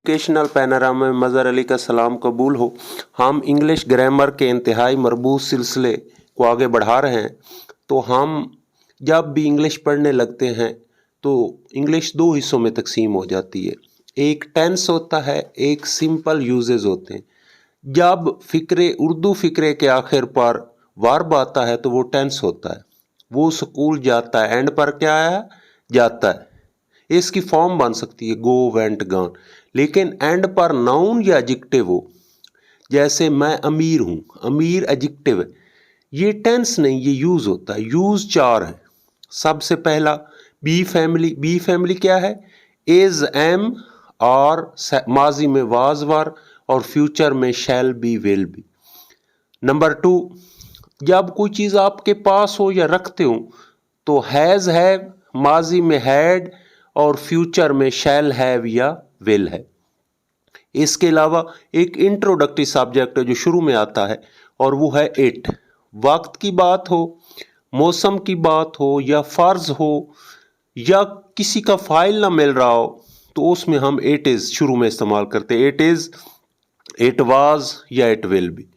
Educational panorama में मज़हर अली का सलाम कबूल हो। हम इंग्लिश ग्रामर के इंतहाई मरबूत सिलसिले को आगे बढ़ा रहे हैं। तो हम जब भी इंग्लिश पढ़ने लगते हैं तो इंग्लिश दो हिस्सों में तकसीम हो जाती है। एक टेंस होता है, एक सिंपल यूजेस होते हैं। जब उर्दू फ़िक्रे के आखिर पर वर्ब आता है तो वो टेंस होता है। वो स्कूल जाता है, एंड पर क्या आया? जाता है। इसकी फॉर्म बन सकती है गो, वेंट, गॉन। लेकिन एंड पर नाउन या एडजेक्टिव हो, जैसे मैं अमीर हूँ, अमीर एडजेक्टिव है, ये टेंस नहीं, ये यूज होता है। यूज चार है। सबसे पहला बी फैमिली। बी फैमिली क्या है? इज, एम, और माजी में वाज, वर, और फ्यूचर में shall be, will be. Number two, जब कोई चीज़ आपके पास हो या रखते हो तो हैज़, हैव, माजी में हैड, और फ्यूचर में शैल हैव या विल है। इसके अलावा एक इंट्रोडक्टरी सब्जेक्ट है जो शुरू में आता है और वो है इट। वक्त की बात हो, मौसम की बात हो, या फर्ज हो, या किसी का फाइल ना मिल रहा हो तो उसमें हम इट इज़ शुरू में इस्तेमाल करते हैं। इट इज़, इट वाज, या it will be.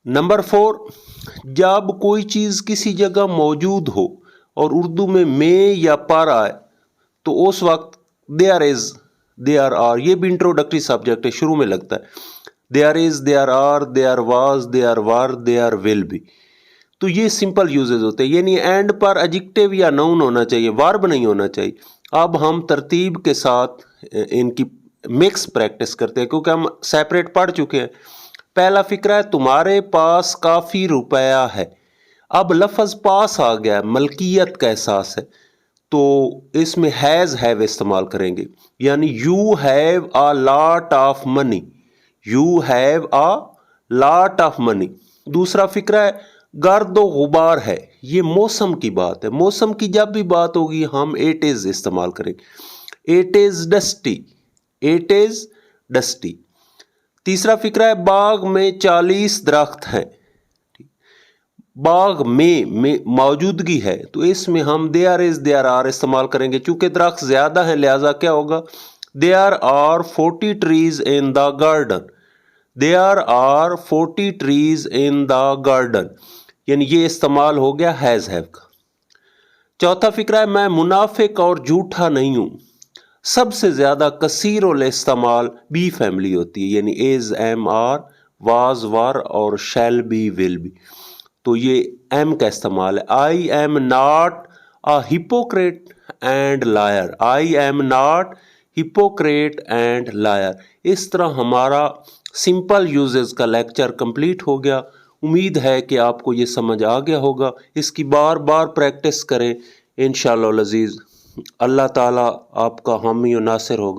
Number four, जब कोई चीज़ किसी जगह मौजूद हो और उर्दू में या पर आए तो उस वक्त देयर इज, देयर आर, ये भी इंट्रोडक्टरी सब्जेक्ट है, शुरू में लगता है। There is, there are, there was, there were, there will be. तो ये सिंपल यूजेस होते हैं, यानी एंड पर एडजेक्टिव या नाउन होना चाहिए, वर्ब नहीं होना चाहिए। अब हम तरतीब के साथ इनकी मिक्स प्रैक्टिस करते हैं क्योंकि हम सेपरेट पढ़ चुके हैं। पहला फिक्रा है तुम्हारे पास काफ़ी रुपया है। अब लफ्ज़ पास आ गया, मलकियत का एहसास है, तो इसमें हैज़, हैव इस्तेमाल करेंगे, यानी you have a lot of money. You have a lot of money. दूसरा फिक्रा है गर्द व गुबार है, ये मौसम की बात है। मौसम की जब भी बात होगी हम इट इज़ इस्तेमाल करेंगे। It is dusty, it is dusty. तीसरा फिक्रा है बाग में 40 दरख्त हैं। बाग में मौजूदगी है तो इसमें हम देयर इज, देयर आर इस्तेमाल करेंगे। चूंकि दरख्त ज्यादा है लिहाजा क्या होगा? There are 40 trees in the garden. There are 40 trees in the garden, यानी ये इस्तेमाल हो गया हैज, हैव का। चौथा फिक्रा है मैं मुनाफिक और झूठा नहीं हूं। सबसे ज्यादा कसीर और इस्तेमाल बी फैमिली होती है, यानी इज, एम, आर, वाज, वर, और शैल बी, विल बी। तो ये एम का इस्तेमाल है। I am not a hypocrite and liar. I am not hypocrite and liar. इस तरह हमारा सिंपल यूजेस का लेक्चर कंप्लीट हो गया। उम्मीद है कि आपको ये समझ आ गया होगा। इसकी बार बार प्रैक्टिस करें, इंशाअल्लाह अज़ीज़। अल्लाह ताला आपका हामी और नासिर होगा।